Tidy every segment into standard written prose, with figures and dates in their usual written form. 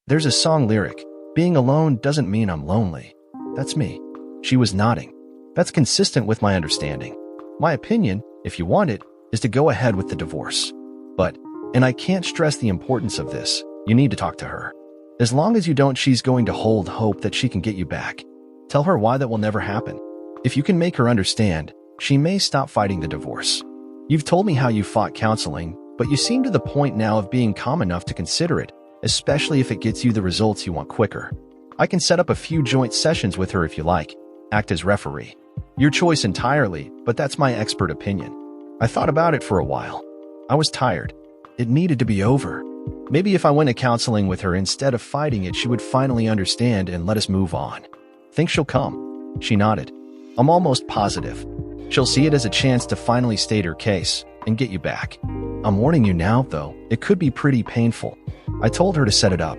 There's a song lyric, "Being alone doesn't mean I'm lonely." That's me. She was nodding. That's consistent with my understanding. My opinion, if you want it, is to go ahead with the divorce. But, and I can't stress the importance of this, you need to talk to her. As long as you don't, she's going to hold hope that she can get you back. Tell her why that will never happen. If you can make her understand, she may stop fighting the divorce. You've told me how you fought counseling, but you seem to the point now of being calm enough to consider it, especially if it gets you the results you want quicker. I can set up a few joint sessions with her if you like. Act as referee. Your choice entirely, but that's my expert opinion. I thought about it for a while. I was tired. It needed to be over. Maybe if I went to counseling with her instead of fighting it, she would finally understand and let us move on. Think she'll come? She nodded. I'm almost positive. She'll see it as a chance to finally state her case and get you back. I'm warning you now, though, it could be pretty painful. I told her to set it up.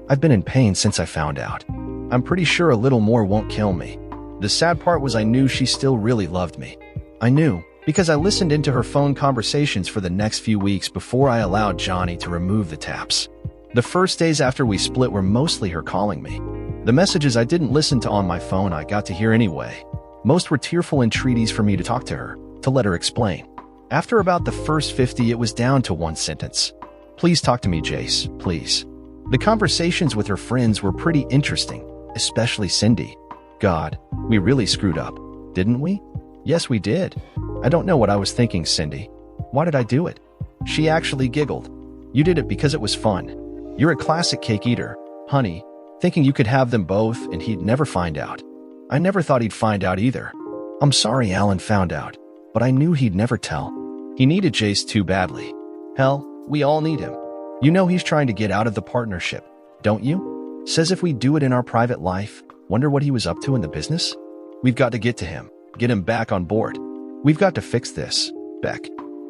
I've been in pain since I found out. I'm pretty sure a little more won't kill me. The sad part was I knew she still really loved me. I knew, because I listened into her phone conversations for the next few weeks before I allowed Johnny to remove the taps. The first days after we split were mostly her calling me. The messages I didn't listen to on my phone I got to hear anyway. Most were tearful entreaties for me to talk to her, to let her explain. After about the first 50, it was down to one sentence. Please talk to me, Jace, please. The conversations with her friends were pretty interesting, especially Cindy. God, we really screwed up, didn't we? Yes, we did. I don't know what I was thinking, Cindy. Why did I do it? She actually giggled. You did it because it was fun. You're a classic cake eater, honey, thinking you could have them both and he'd never find out. I never thought he'd find out either. I'm sorry Alan found out, but I knew he'd never tell. He needed Jace too badly. Hell, we all need him. You know he's trying to get out of the partnership, don't you? Says if we do it in our private life, wonder what he was up to in the business? We've got to get to him, get him back on board. We've got to fix this, Beck.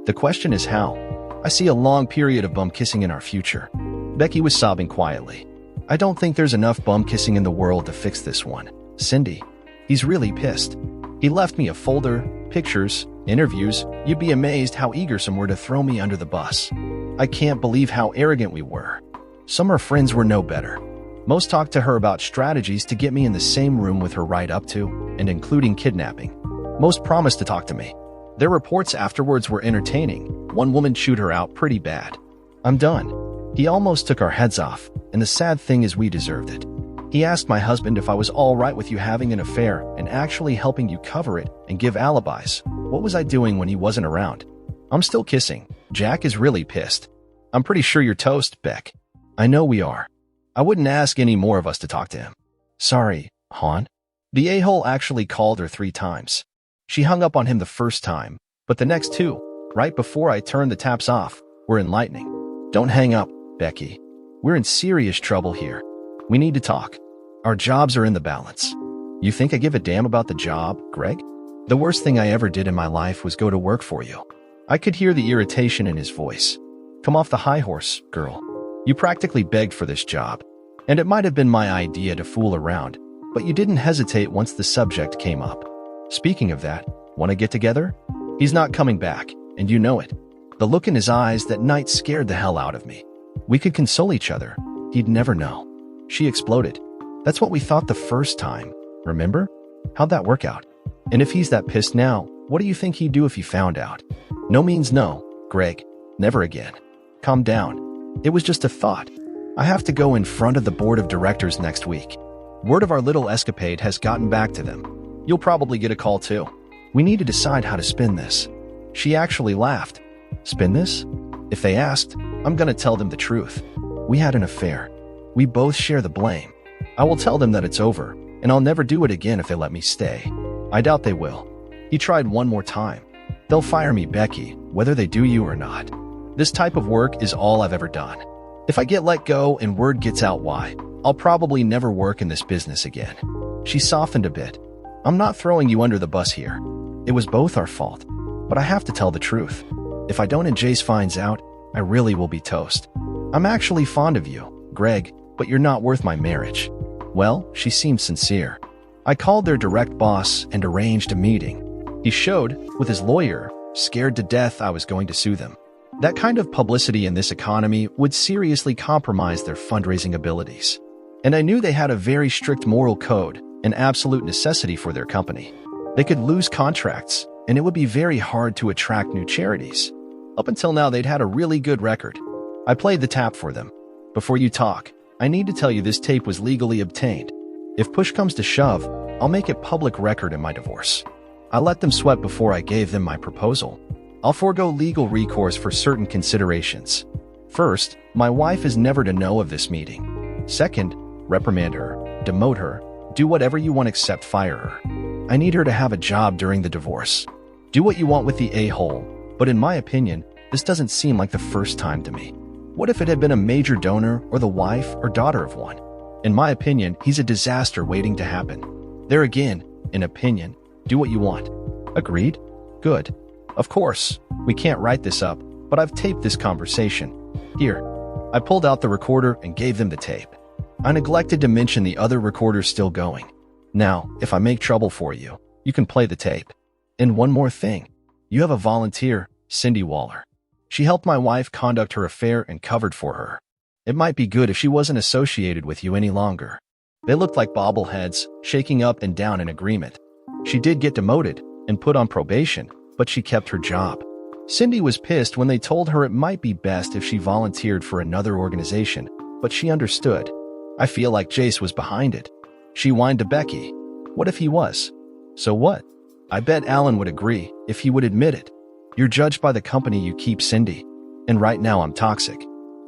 The question is how. I see a long period of bum kissing in our future. Becky was sobbing quietly. I don't think there's enough bum kissing in the world to fix this one. Cindy, he's really pissed. He left me a folder, pictures, interviews. You'd be amazed how eager some were to throw me under the bus. I can't believe how arrogant we were. Some of her friends were no better. Most talked to her about strategies to get me in the same room with her right up to, and including kidnapping. Most promised to talk to me. Their reports afterwards were entertaining. One woman chewed her out pretty bad. I'm done. He almost took our heads off, and the sad thing is we deserved it. He asked my husband if I was all right with you having an affair and actually helping you cover it and give alibis. What was I doing when he wasn't around? I'm still kissing. Jack is really pissed. I'm pretty sure you're toast, Beck. I know we are. I wouldn't ask any more of us to talk to him. Sorry, hon. The a-hole actually called her 3 times. She hung up on him the first time, but the next 2, right before I turned the taps off, were enlightening. Don't hang up, Becky. We're in serious trouble here. We need to talk. Our jobs are in the balance. You think I give a damn about the job, Greg? The worst thing I ever did in my life was go to work for you. I could hear the irritation in his voice. Come off the high horse, girl. You practically begged for this job. And it might have been my idea to fool around, but you didn't hesitate once the subject came up. Speaking of that, want to get together? He's not coming back, and you know it. The look in his eyes that night scared the hell out of me. We could console each other. He'd never know. She exploded. That's what we thought the first time. Remember? How'd that work out? And if he's that pissed now, what do you think he'd do if he found out? No means no, Greg. Never again. Calm down. It was just a thought. I have to go in front of the board of directors next week. Word of our little escapade has gotten back to them. You'll probably get a call too. We need to decide how to spin this. She actually laughed. Spin this? If they asked, I'm gonna tell them the truth. We had an affair. We both share the blame. I will tell them that it's over, and I'll never do it again if they let me stay. I doubt they will. He tried one more time. They'll fire me, Becky, whether they do you or not. This type of work is all I've ever done. If I get let go and word gets out why, I'll probably never work in this business again. She softened a bit. I'm not throwing you under the bus here. It was both our fault, but I have to tell the truth. If I don't and Jace finds out, I really will be toast. I'm actually fond of you, Greg, but you're not worth my marriage. Well, she seemed sincere. I called their direct boss and arranged a meeting. He showed, with his lawyer, scared to death I was going to sue them. That kind of publicity in this economy would seriously compromise their fundraising abilities. And I knew they had a very strict moral code, an absolute necessity for their company. They could lose contracts, and it would be very hard to attract new charities. Up until now, they'd had a really good record. I played the tap for them. Before you talk, I need to tell you this tape was legally obtained. If push comes to shove, I'll make it public record in my divorce. I let them sweat before I gave them my proposal. I'll forego legal recourse for certain considerations. First, my wife is never to know of this meeting. Second, reprimand her, demote her, do whatever you want except fire her. I need her to have a job during the divorce. Do what you want with the a-hole, but in my opinion, this doesn't seem like the first time to me. What if it had been a major donor or the wife or daughter of one? In my opinion, he's a disaster waiting to happen. There again, in opinion, do what you want. Agreed? Good. Of course, we can't write this up, but I've taped this conversation. Here. I pulled out the recorder and gave them the tape. I neglected to mention the other recorder's still going. Now, if I make trouble for you, you can play the tape. And one more thing. You have a volunteer, Cindy Waller. She helped my wife conduct her affair and covered for her. It might be good if she wasn't associated with you any longer. They looked like bobbleheads, shaking up and down in agreement. She did get demoted and put on probation, but she kept her job. Cindy was pissed when they told her it might be best if she volunteered for another organization, but she understood. I feel like Jace was behind it. She whined to Becky. What if he was? So what? I bet Alan would agree if he would admit it. You're judged by the company you keep, Cindy. And right now I'm toxic.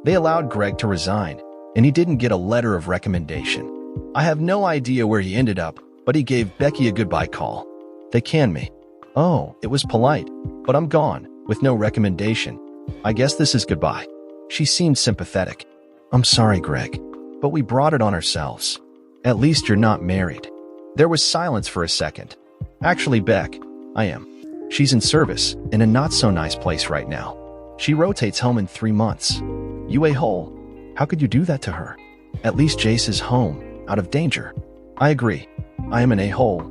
They allowed Greg to resign, and he didn't get a letter of recommendation. I have no idea where he ended up, but he gave Becky a goodbye call. They canned me. Oh, it was polite, but I'm gone, with no recommendation. I guess this is goodbye. She seemed sympathetic. I'm sorry, Greg, but we brought it on ourselves. At least you're not married. There was silence for a second. Actually, Beck, I am. She's in service, in a not-so-nice place right now. She rotates home in 3 months. You a-hole. How could you do that to her? At least Jace is home, out of danger. I agree. I am an a-hole.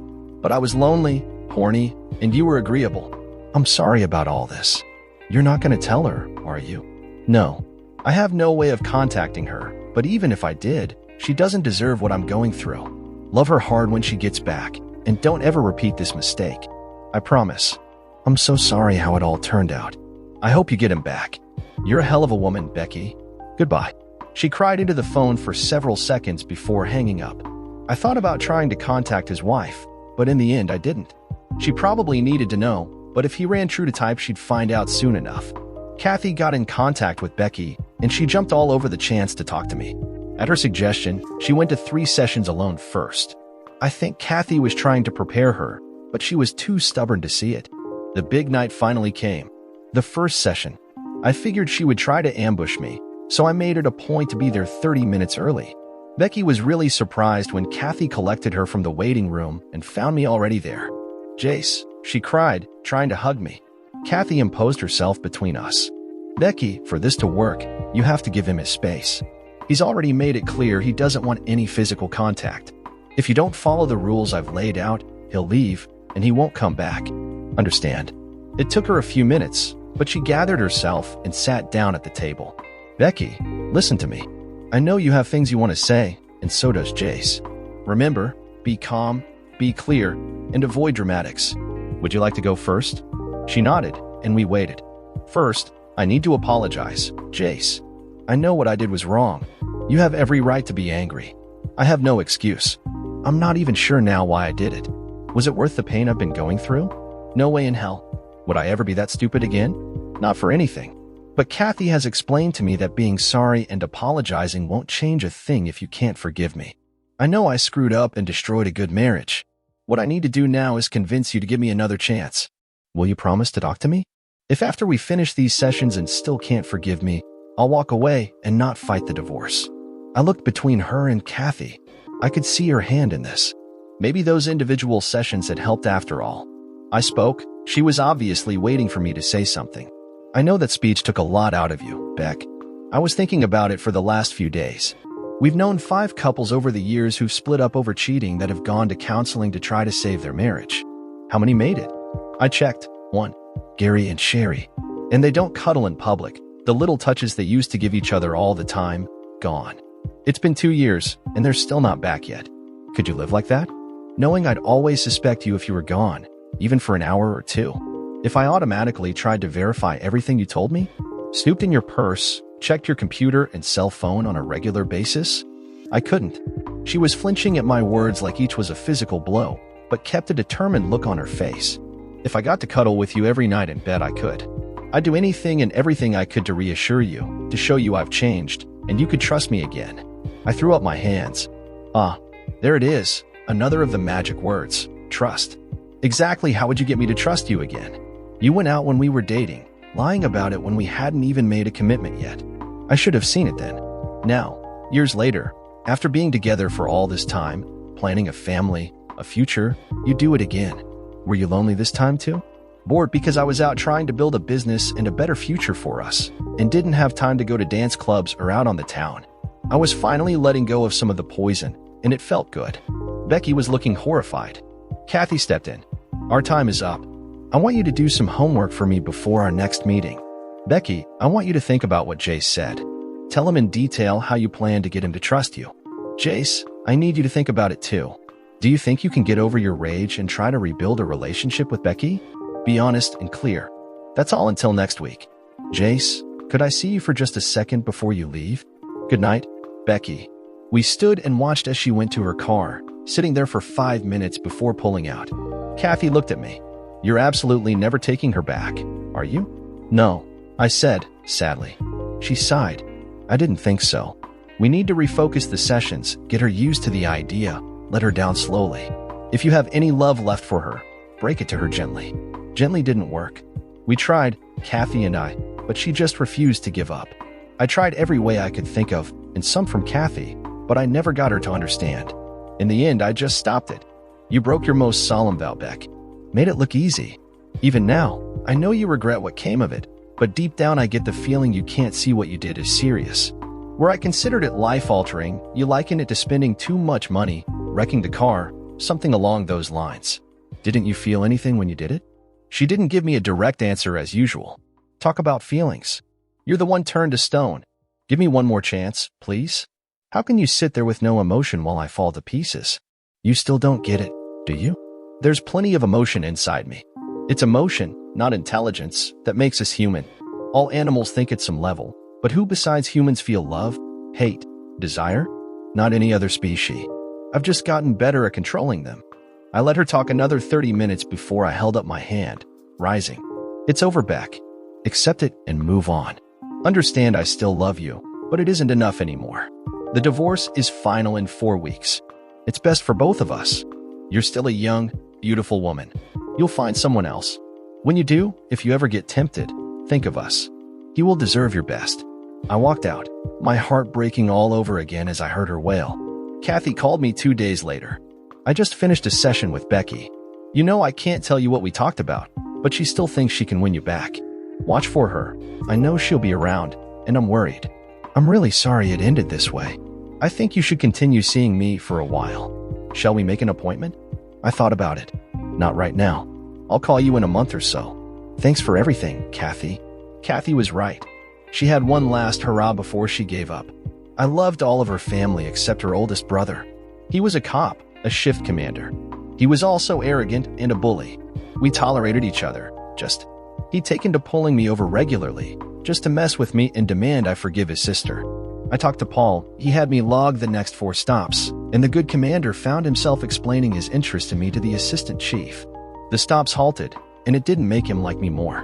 But I was lonely, horny, and you were agreeable. I'm sorry about all this. You're not going to tell her, are you? No. I have no way of contacting her, but even if I did, she doesn't deserve what I'm going through. Love her hard when she gets back, and don't ever repeat this mistake. I promise. I'm so sorry how it all turned out. I hope you get him back. You're a hell of a woman, Becky. Goodbye. She cried into the phone for several seconds before hanging up. I thought about trying to contact his wife, but in the end I didn't. She probably needed to know, but if he ran true to type, she'd find out soon enough. Kathy got in contact with Becky, and she jumped all over the chance to talk to me. At her suggestion, she went to 3 sessions alone first. I think Kathy was trying to prepare her, but she was too stubborn to see it. The big night finally came. The first session. I figured she would try to ambush me, so I made it a point to be there 30 minutes early. Becky was really surprised when Kathy collected her from the waiting room and found me already there. Jace, she cried, trying to hug me. Kathy imposed herself between us. Becky, for this to work, you have to give him his space. He's already made it clear he doesn't want any physical contact. If you don't follow the rules I've laid out, he'll leave, and he won't come back. Understand? It took her a few minutes, but she gathered herself and sat down at the table. Becky, listen to me. I know you have things you want to say, and so does Jace. Remember, be calm, be clear, and avoid dramatics. Would you like to go first? She nodded, and we waited. First, I need to apologize, Jace. I know what I did was wrong. You have every right to be angry. I have no excuse. I'm not even sure now why I did it. Was it worth the pain I've been going through? No way in hell. Would I ever be that stupid again? Not for anything. But Kathy has explained to me that being sorry and apologizing won't change a thing if you can't forgive me. I know I screwed up and destroyed a good marriage. What I need to do now is convince you to give me another chance. Will you promise to talk to me? If after we finish these sessions and still can't forgive me, I'll walk away and not fight the divorce. I looked between her and Kathy. I could see her hand in this. Maybe those individual sessions had helped after all. I spoke. She was obviously waiting for me to say something. I know that speech took a lot out of you, Beck. I was thinking about it for the last few days. We've known 5 couples over the years who've split up over cheating that have gone to counseling to try to save their marriage. How many made it? I checked. 1. Gary and Sherry. And they don't cuddle in public. The little touches they used to give each other all the time, gone. It's been 2 years, and they're still not back yet. Could you live like that? Knowing I'd always suspect you if you were gone, even for an hour or two. If I automatically tried to verify everything you told me, snooped in your purse, checked your computer and cell phone on a regular basis, I couldn't. She was flinching at my words like each was a physical blow, but kept a determined look on her face. If I got to cuddle with you every night in bed, I could. I'd do anything and everything I could to reassure you, to show you I've changed, and you could trust me again. I threw up my hands. Ah, there it is, another of the magic words, trust. Exactly how would you get me to trust you again? You went out when we were dating, lying about it when we hadn't even made a commitment yet. I should have seen it then. Now, years later, after being together for all this time, planning a family, a future, you do it again. Were you lonely this time too? Bored because I was out trying to build a business and a better future for us, and didn't have time to go to dance clubs or out on the town. I was finally letting go of some of the poison, and it felt good. Becky was looking horrified. Kathy stepped in. Our time is up. I want you to do some homework for me before our next meeting. Becky, I want you to think about what Jace said. Tell him in detail how you plan to get him to trust you. Jace, I need you to think about it too. Do you think you can get over your rage and try to rebuild a relationship with Becky? Be honest and clear. That's all until next week. Jace, could I see you for just a second before you leave? Good night, Becky. We stood and watched as she went to her car, sitting there for 5 minutes before pulling out. Kathy looked at me. You're absolutely never taking her back, are you? No, I said, sadly. She sighed. I didn't think so. We need to refocus the sessions, get her used to the idea, let her down slowly. If you have any love left for her, break it to her gently. Gently didn't work. We tried, Kathy and I, but she just refused to give up. I tried every way I could think of, and some from Kathy, but I never got her to understand. In the end, I just stopped it. You broke your most solemn vow, Beck. Made it look easy. Even now, I know you regret what came of it, but deep down I get the feeling you can't see what you did is serious. Where I considered it life-altering, you liken it to spending too much money, wrecking the car, something along those lines. Didn't you feel anything when you did it? She didn't give me a direct answer as usual. Talk about feelings. You're the one turned to stone. Give me one more chance, please. How can you sit there with no emotion while I fall to pieces? You still don't get it, do you? There's plenty of emotion inside me. It's emotion, not intelligence, that makes us human. All animals think at some level, but who besides humans feel love, hate, desire? Not any other species. I've just gotten better at controlling them. I let her talk another 30 minutes before I held up my hand, rising. It's over, Beck. Accept it and move on. Understand I still love you, but it isn't enough anymore. The divorce is final in 4 weeks. It's best for both of us. You're still a young, beautiful woman. You'll find someone else. When you do, if you ever get tempted, think of us. He will deserve your best. I walked out, my heart breaking all over again as I heard her wail. Kathy called me 2 days later. I just finished a session with Becky. You know I can't tell you what we talked about, but she still thinks she can win you back. Watch for her. I know she'll be around, and I'm worried. I'm really sorry it ended this way. I think you should continue seeing me for a while. Shall we make an appointment? I thought about it. Not right now. I'll call you in a month or so. Thanks for everything, Kathy. Kathy was right. She had one last hurrah before she gave up. I loved all of her family except her oldest brother. He was a cop, a shift commander. He was also arrogant and a bully. We tolerated each other, he'd taken to pulling me over regularly, just to mess with me and demand I forgive his sister. I talked to Paul, he had me log the next 4 stops, and the good commander found himself explaining his interest in me to the assistant chief. The stops halted, and it didn't make him like me more.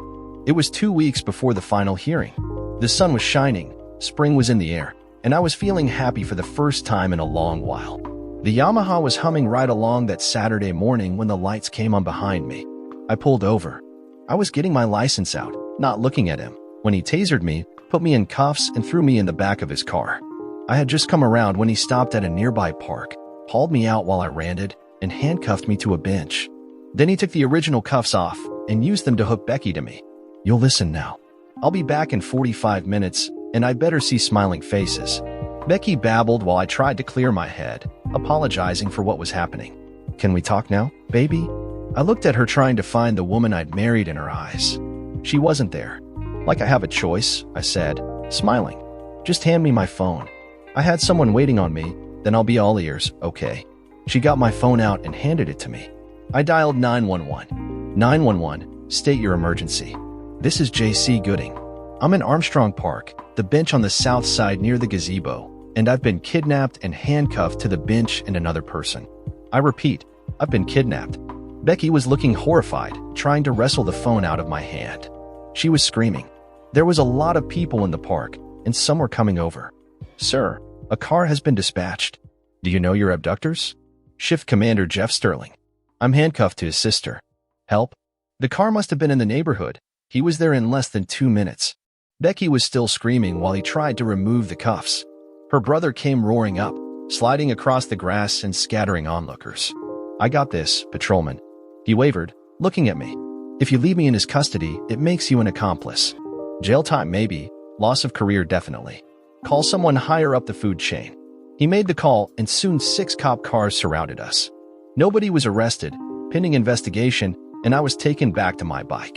It was 2 weeks before the final hearing. The sun was shining, spring was in the air, and I was feeling happy for the first time in a long while. The Yamaha was humming right along that Saturday morning when the lights came on behind me. I pulled over. I was getting my license out, not looking at him, when he tasered me, put me in cuffs, and threw me in the back of his car. I had just come around when he stopped at a nearby park, hauled me out while I ranted, and handcuffed me to a bench. Then he took the original cuffs off and used them to hook Becky to me. You'll listen now. I'll be back in 45 minutes, and I'd better see smiling faces. Becky babbled while I tried to clear my head, apologizing for what was happening. Can we talk now, baby? I looked at her trying to find the woman I'd married in her eyes. She wasn't there. Like I have a choice, I said, smiling. Just hand me my phone. I had someone waiting on me, then I'll be all ears, okay? She got my phone out and handed it to me. I dialed 911. 911, state your emergency. This is JC Gooding. I'm in Armstrong Park, the bench on the south side near the gazebo, and I've been kidnapped and handcuffed to the bench and another person. I repeat, I've been kidnapped. Becky was looking horrified, trying to wrestle the phone out of my hand. She was screaming. There was a lot of people in the park, and some were coming over. Sir, a car has been dispatched. Do you know your abductors? Shift Commander Jeff Sterling. I'm handcuffed to his sister. Help? The car must have been in the neighborhood. He was there in less than 2 minutes. Becky was still screaming while he tried to remove the cuffs. Her brother came roaring up, sliding across the grass and scattering onlookers. I got this, patrolman. He wavered, looking at me. If you leave me in his custody, it makes you an accomplice. Jail time maybe, loss of career definitely. Call someone higher up the food chain. He made the call, and soon 6 cop cars surrounded us. Nobody was arrested, pending investigation, and I was taken back to my bike.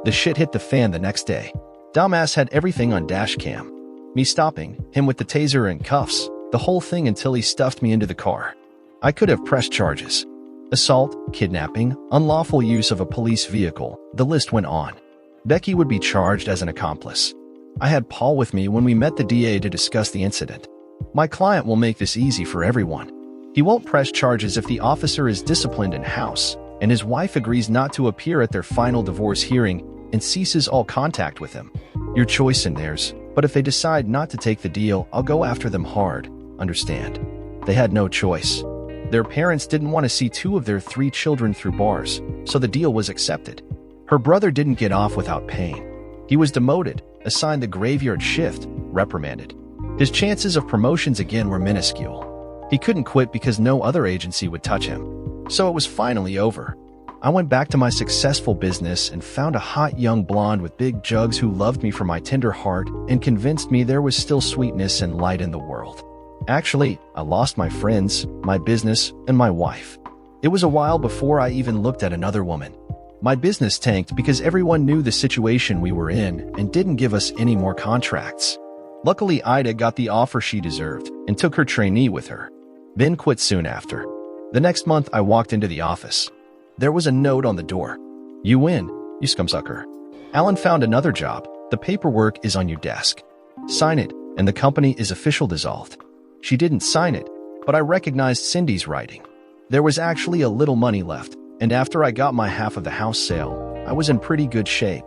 The shit hit the fan the next day. Dumbass had everything on dash cam. Me stopping, him with the taser and cuffs, the whole thing until he stuffed me into the car. I could have pressed charges. Assault, kidnapping, unlawful use of a police vehicle, the list went on. Becky would be charged as an accomplice. I had Paul with me when we met the DA to discuss the incident. My client will make this easy for everyone. He won't press charges if the officer is disciplined in-house, and his wife agrees not to appear at their final divorce hearing and ceases all contact with him. Your choice and theirs, but if they decide not to take the deal, I'll go after them hard, understand? They had no choice. Their parents didn't want to see 2 of their 3 children through bars, so the deal was accepted. Her brother didn't get off without pain. He was demoted, assigned the graveyard shift, reprimanded. His chances of promotions again were minuscule. He couldn't quit because no other agency would touch him. So it was finally over. I went back to my successful business and found a hot young blonde with big jugs who loved me for my tender heart and convinced me there was still sweetness and light in the world. Actually, I lost my friends, my business, and my wife. It was a while before I even looked at another woman. My business tanked because everyone knew the situation we were in and didn't give us any more contracts. Luckily, AITA got the offer she deserved and took her trainee with her. Ben quit soon after. The next month, I walked into the office. There was a note on the door. You win, you scumsucker. Alan found another job. The paperwork is on your desk. Sign it, and the company is official dissolved. She didn't sign it, but I recognized Cindy's writing. There was actually a little money left, and after I got my half of the house sale, I was in pretty good shape.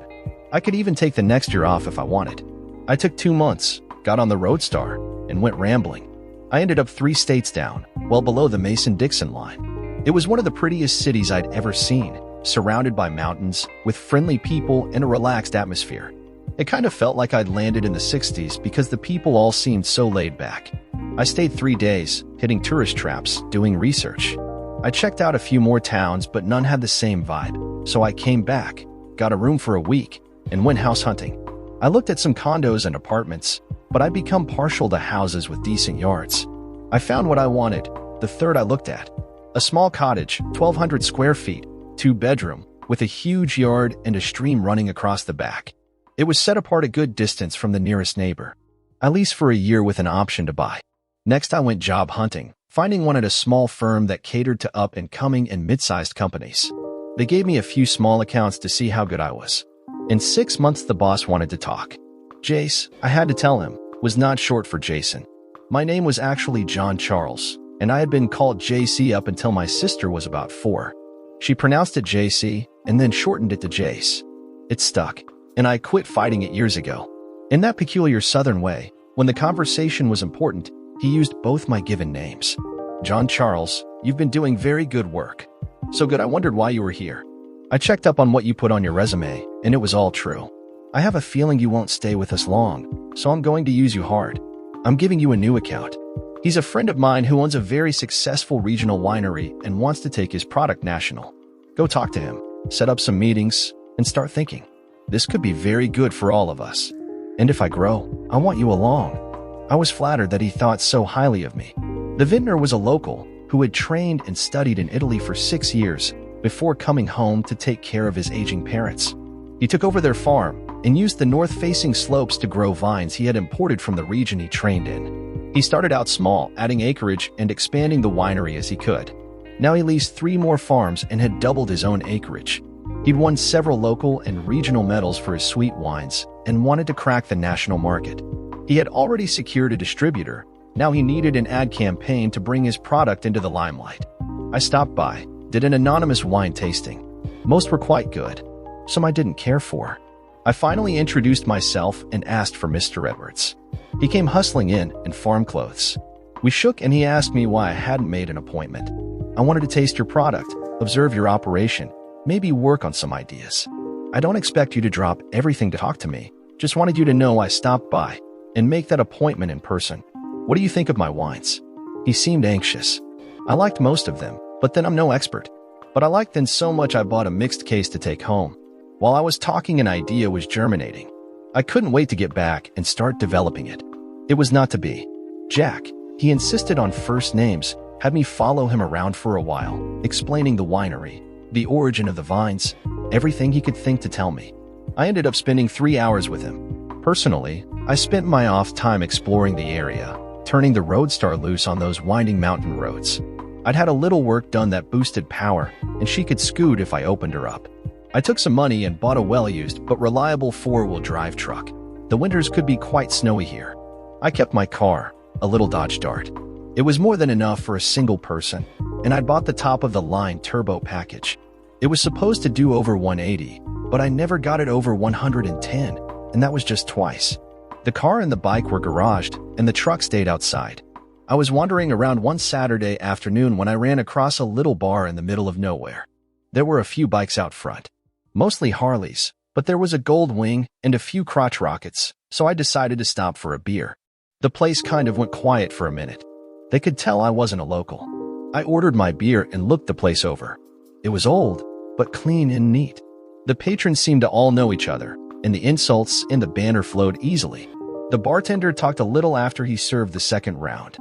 I could even take the next year off if I wanted. I took 2 months, got on the Roadstar, and went rambling. I ended up 3 states down, well below the Mason-Dixon line. It was one of the prettiest cities I'd ever seen, surrounded by mountains, with friendly people and a relaxed atmosphere. It kind of felt like I'd landed in the 60s because the people all seemed so laid back. I stayed 3 days, hitting tourist traps, doing research. I checked out a few more towns, but none had the same vibe, so I came back, got a room for a week, and went house hunting. I looked at some condos and apartments, but I'd become partial to houses with decent yards. I found what I wanted, the third I looked at. A small cottage, 1,200 square feet, 2-bedroom, with a huge yard and a stream running across the back. It was set apart a good distance from the nearest neighbor. I leased for a year with an option to buy. Next, I went job hunting, finding one at a small firm that catered to up-and-coming and mid-sized companies. They gave me a few small accounts to see how good I was. In 6 months, the boss wanted to talk. Jace, I had to tell him, was not short for Jason. My name was actually John Charles, and I had been called JC up until my sister was about 4. She pronounced it JC and then shortened it to Jace. It stuck, and I quit fighting it years ago. In that peculiar Southern way, when the conversation was important, he used both my given names. John Charles, you've been doing very good work. So good I wondered why you were here. I checked up on what you put on your resume, and it was all true. I have a feeling you won't stay with us long, so I'm going to use you hard. I'm giving you a new account. He's a friend of mine who owns a very successful regional winery and wants to take his product national. Go talk to him, set up some meetings, and start thinking. This could be very good for all of us. And if I grow, I want you along. I was flattered that he thought so highly of me. The vintner was a local who had trained and studied in Italy for 6 years before coming home to take care of his aging parents. He took over their farm, and used the north-facing slopes to grow vines he had imported from the region he trained in. He started out small, adding acreage and expanding the winery as he could. Now he leased 3 more farms and had doubled his own acreage. He'd won several local and regional medals for his sweet wines and wanted to crack the national market. He had already secured a distributor. Now he needed an ad campaign to bring his product into the limelight. I stopped by, did an anonymous wine tasting. Most were quite good. Some I didn't care for. I finally introduced myself and asked for Mr. Edwards. He came hustling in farm clothes. We shook and he asked me why I hadn't made an appointment. I wanted to taste your product, observe your operation, maybe work on some ideas. I don't expect you to drop everything to talk to me. Just wanted you to know I stopped by and make that appointment in person. What do you think of my wines? He seemed anxious. I liked most of them, but then I'm no expert. But I liked them so much I bought a mixed case to take home. While I was talking, an idea was germinating. I couldn't wait to get back and start developing it. It was not to be. Jack, he insisted on first names, had me follow him around for a while, explaining the winery, the origin of the vines, everything he could think to tell me. I ended up spending 3 hours with him. Personally, I spent my off time exploring the area, turning the Roadstar loose on those winding mountain roads. I'd had a little work done that boosted power, and she could scoot if I opened her up. I took some money and bought a well-used but reliable 4-wheel drive truck. The winters could be quite snowy here. I kept my car, a little Dodge Dart. It was more than enough for a single person, and I'd bought the top-of-the-line turbo package. It was supposed to do over 180, but I never got it over 110, and that was just twice. The car and the bike were garaged, and the truck stayed outside. I was wandering around one Saturday afternoon when I ran across a little bar in the middle of nowhere. There were a few bikes out front, mostly Harleys, but there was a Gold Wing and a few crotch rockets, so I decided to stop for a beer. The place kind of went quiet for a minute. They could tell I wasn't a local. I ordered my beer and looked the place over. It was old, but clean and neat. The patrons seemed to all know each other, and the insults and the banter flowed easily. The bartender talked a little after he served the second round.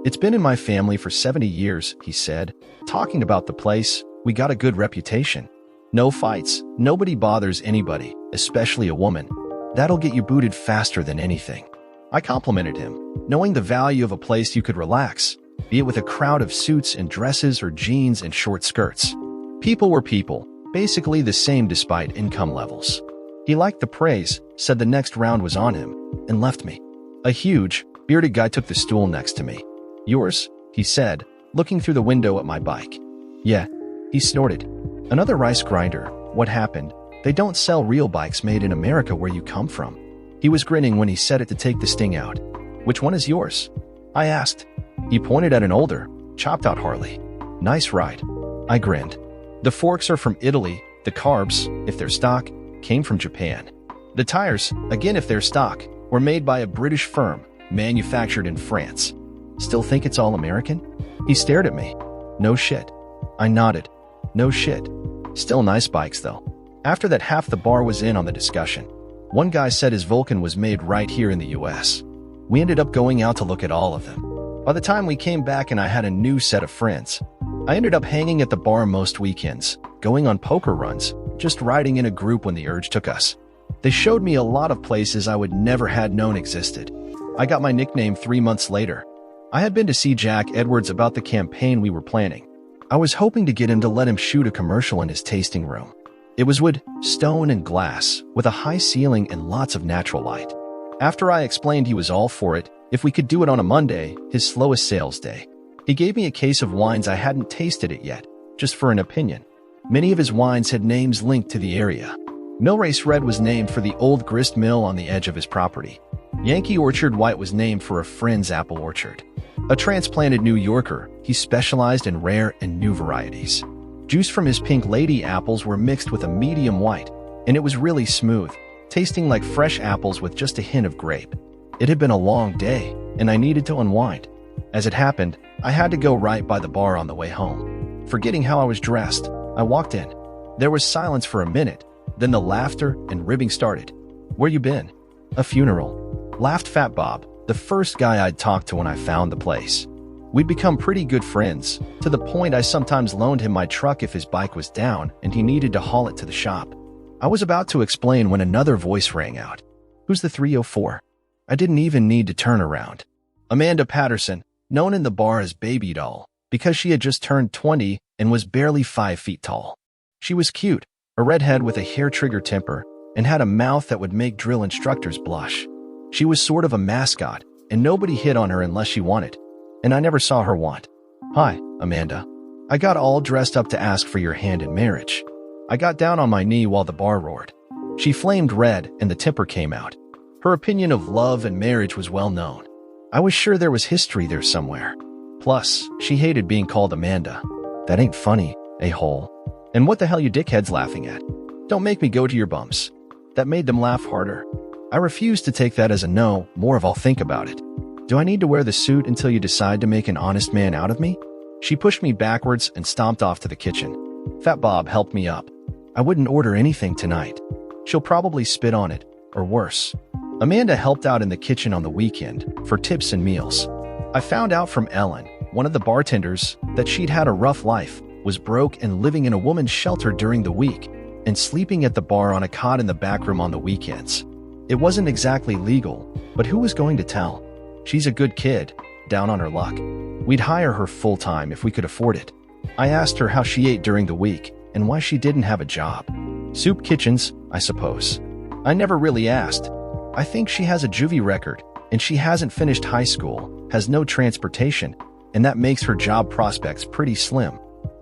It's been in my family for 70 years, he said. Talking about the place, we got a good reputation. No fights, nobody bothers anybody, especially a woman. That'll get you booted faster than anything. I complimented him, knowing the value of a place you could relax, be it with a crowd of suits and dresses or jeans and short skirts. People were people, basically the same despite income levels. He liked the praise, said the next round was on him, and left me. A huge, bearded guy took the stool next to me. Yours, he said, looking through the window at my bike. Yeah, he snorted. Another rice grinder. What happened? They don't sell real bikes made in America where you come from. He was grinning when he said it to take the sting out. Which one is yours? I asked. He pointed at an older, chopped-out Harley. Nice ride. I grinned. The forks are from Italy. The carbs, if they're stock, came from Japan. The tires, again if they're stock, were made by a British firm, manufactured in France. Still think it's all American? He stared at me. No shit. I nodded. No shit. Still nice bikes, though. After that, half the bar was in on the discussion. One guy said his Vulcan was made right here in the US. We ended up going out to look at all of them. By the time we came back and I had a new set of friends, I ended up hanging at the bar most weekends, going on poker runs, just riding in a group when the urge took us. They showed me a lot of places I would never had known existed. I got my nickname 3 months later. I had been to see Jack Edwards about the campaign we were planning. I was hoping to get him to let him shoot a commercial in his tasting room. It was wood, stone, and glass, with a high ceiling and lots of natural light. After I explained he was all for it, if we could do it on a Monday, his slowest sales day. He gave me a case of wines I hadn't tasted it yet, just for an opinion. Many of his wines had names linked to the area. Millrace Red was named for the old grist mill on the edge of his property. Yankee Orchard White was named for a friend's apple orchard. A transplanted New Yorker, he specialized in rare and new varieties. Juice from his Pink Lady apples were mixed with a medium white, and it was really smooth, tasting like fresh apples with just a hint of grape. It had been a long day, and I needed to unwind. As it happened, I had to go right by the bar on the way home. Forgetting how I was dressed, I walked in. There was silence for a minute, then the laughter and ribbing started. Where you been? A funeral, laughed Fat Bob, the first guy I'd talked to when I found the place. We'd become pretty good friends, to the point I sometimes loaned him my truck if his bike was down and he needed to haul it to the shop. I was about to explain when another voice rang out. Who's the 304? I didn't even need to turn around. Amanda Patterson, known in the bar as Baby Doll, because she had just turned 20 and was barely 5 feet tall. She was cute, a redhead with a hair-trigger temper, and had a mouth that would make drill instructors blush. She was sort of a mascot, and nobody hit on her unless she wanted, and I never saw her want. Hi, Amanda. I got all dressed up to ask for your hand in marriage. I got down on my knee while the bar roared. She flamed red and the temper came out. Her opinion of love and marriage was well known. I was sure there was history there somewhere. Plus, she hated being called Amanda. That ain't funny, a-hole. And what the hell you dickheads laughing at? Don't make me go to your bumps. That made them laugh harder. I refused to take that as a no, more of I'll think about it. Do I need to wear the suit until you decide to make an honest man out of me? She pushed me backwards and stomped off to the kitchen. Fat Bob helped me up. I wouldn't order anything tonight. She'll probably spit on it, or worse. Amanda helped out in the kitchen on the weekend for tips and meals. I found out from Ellen, one of the bartenders, that she'd had a rough life, was broke and living in a woman's shelter during the week, and sleeping at the bar on a cot in the back room on the weekends. It wasn't exactly legal, but who was going to tell? She's a good kid, down on her luck. We'd hire her full-time if we could afford it. I asked her how she ate during the week and why she didn't have a job. Soup kitchens, I suppose. I never really asked. I think she has a juvie record, and she hasn't finished high school, has no transportation, and that makes her job prospects pretty slim.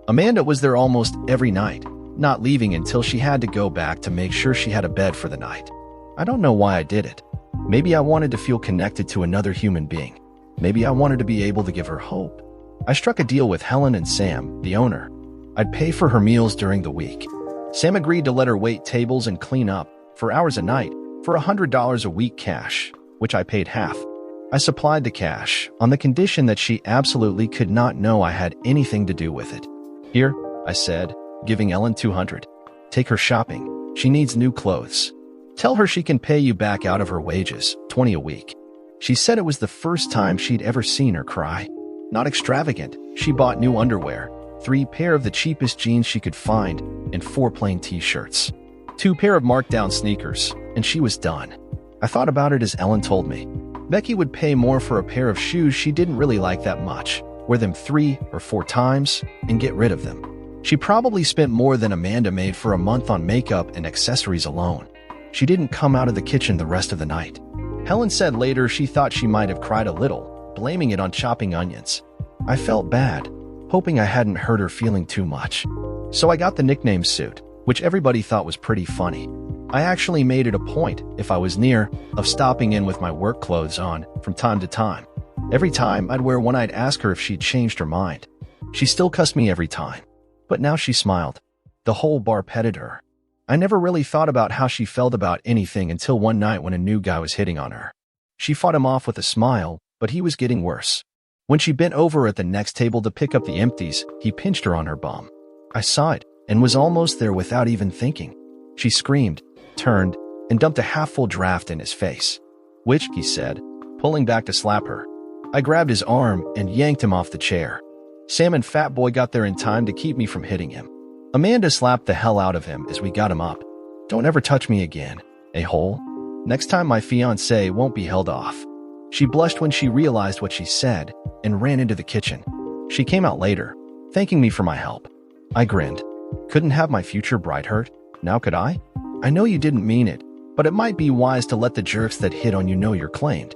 Amanda was there almost every night, not leaving until she had to go back to make sure she had a bed for the night. I don't know why I did it. Maybe I wanted to feel connected to another human being. Maybe I wanted to be able to give her hope. I struck a deal with Helen and Sam, the owner. I'd pay for her meals during the week. Sam agreed to let her wait tables and clean up for hours a night for $100 a week cash, which I paid half. I supplied the cash on the condition that she absolutely could not know I had anything to do with it. Here, I said, giving Ellen $200. Take her shopping. She needs new clothes. Tell her she can pay you back out of her wages, $20 a week. She said it was the first time she'd ever seen her cry. Not extravagant, she bought new underwear, 3 pair of the cheapest jeans she could find, and 4 plain t-shirts. 2 pair of marked-down sneakers, and she was done. I thought about it as Ellen told me. Becky would pay more for a pair of shoes she didn't really like that much, wear them 3 or 4 times, and get rid of them. She probably spent more than Amanda made for a month on makeup and accessories alone. She didn't come out of the kitchen the rest of the night. Helen said later she thought she might have cried a little, blaming it on chopping onions. I felt bad, hoping I hadn't hurt her feeling too much. So I got the nickname suit, which everybody thought was pretty funny. I actually made it a point, if I was near, of stopping in with my work clothes on from time to time. Every time I'd wear one, I'd ask her if she'd changed her mind. She still cussed me every time, but now she smiled. The whole bar petted her. I never really thought about how she felt about anything until one night when a new guy was hitting on her. She fought him off with a smile, but he was getting worse. When she bent over at the next table to pick up the empties, he pinched her on her bum. I saw it and was almost there without even thinking. She screamed, turned, and dumped a half-full draft in his face. Which, he said, pulling back to slap her. I grabbed his arm and yanked him off the chair. Sam and Fat Boy got there in time to keep me from hitting him. Amanda slapped the hell out of him as we got him up. Don't ever touch me again, a-hole. Next time my fiancé won't be held off. She blushed when she realized what she said and ran into the kitchen. She came out later, thanking me for my help. I grinned. Couldn't have my future bride hurt? Now could I? I know you didn't mean it, but it might be wise to let the jerks that hit on you know you're claimed.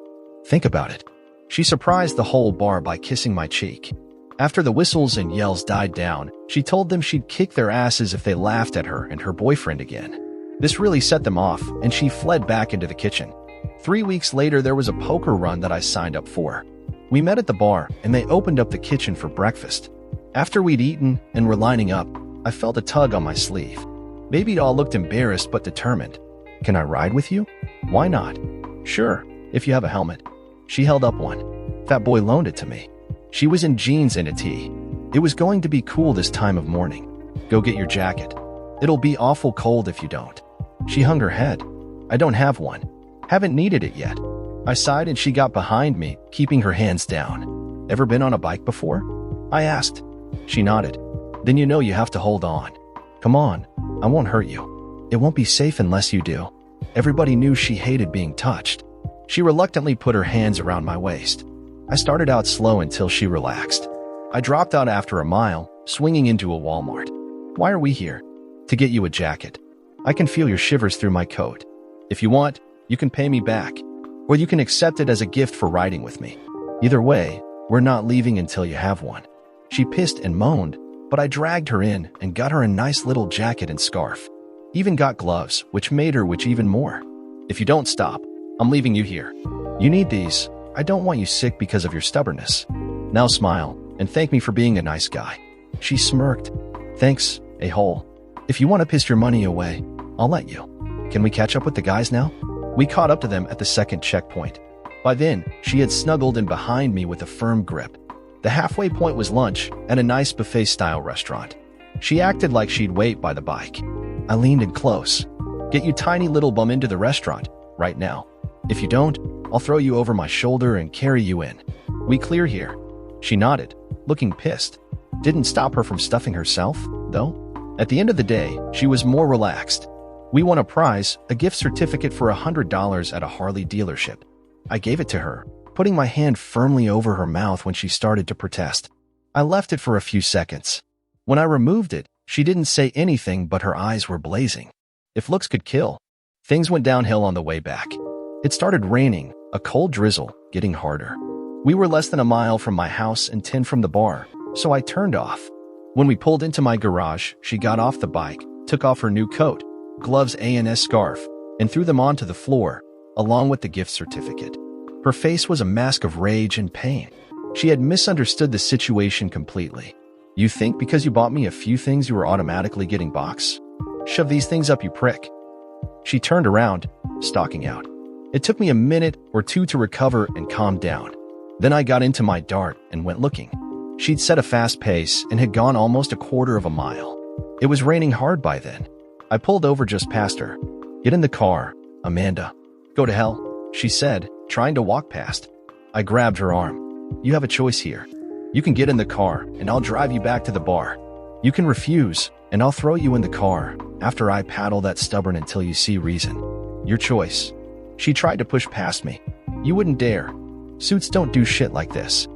Think about it. She surprised the whole bar by kissing my cheek. After the whistles and yells died down, she told them she'd kick their asses if they laughed at her and her boyfriend again. This really set them off, and she fled back into the kitchen. 3 weeks later, there was a poker run that I signed up for. We met at the bar, and they opened up the kitchen for breakfast. After we'd eaten and were lining up, I felt a tug on my sleeve. Baby Doll looked embarrassed but determined. Can I ride with you? Why not? Sure, if you have a helmet. She held up one. Fat Boy loaned it to me. She was in jeans and a tee. It was going to be cool this time of morning. Go get your jacket. It'll be awful cold if you don't. She hung her head. I don't have one. Haven't needed it yet. I sighed and she got behind me, keeping her hands down. Ever been on a bike before? I asked. She nodded. Then you know you have to hold on. Come on, I won't hurt you. It won't be safe unless you do. Everybody knew she hated being touched. She reluctantly put her hands around my waist. I started out slow until she relaxed. I dropped out after a mile, swinging into a Walmart. Why are we here? To get you a jacket. I can feel your shivers through my coat. If you want, you can pay me back, or you can accept it as a gift for riding with me. Either way, we're not leaving until you have one. She pissed and moaned, but I dragged her in and got her a nice little jacket and scarf. Even got gloves, which made her witch even more. If you don't stop, I'm leaving you here. You need these. I don't want you sick because of your stubbornness. Now smile and thank me for being a nice guy. She smirked. Thanks, a-hole. If you want to piss your money away, I'll let you. Can we catch up with the guys now? We caught up to them at the second checkpoint. By then, she had snuggled in behind me with a firm grip. The halfway point was lunch at a nice buffet-style restaurant. She acted like she'd wait by the bike. I leaned in close. Get you tiny little bum into the restaurant, right now. If you don't, I'll throw you over my shoulder and carry you in. We clear here. She nodded, looking pissed. Didn't stop her from stuffing herself, though. At the end of the day, she was more relaxed. We won a prize, a gift certificate for $100 at a Harley dealership. I gave it to her, putting my hand firmly over her mouth when she started to protest. I left it for a few seconds. When I removed it, she didn't say anything, but her eyes were blazing. If looks could kill. Things went downhill on the way back. It started raining, a cold drizzle, getting harder. We were less than a mile from my house and 10 from the bar, so I turned off. When we pulled into my garage, she got off the bike, took off her new coat, gloves and scarf, and threw them onto the floor, along with the gift certificate. Her face was a mask of rage and pain. She had misunderstood the situation completely. You think because you bought me a few things you were automatically getting box? Shove these things up, you prick. She turned around, stalking out. It took me a minute or two to recover and calm down. Then I got into my Dart and went looking. She'd set a fast pace and had gone almost a quarter of a mile. It was raining hard by then. I pulled over just past her. Get in the car, Amanda. Go to hell, she said, trying to walk past. I grabbed her arm. You have a choice here. You can get in the car and I'll drive you back to the bar. You can refuse and I'll throw you in the car after I paddle that stubborn until you see reason. Your choice. She tried to push past me. You wouldn't dare. Suits don't do shit like this.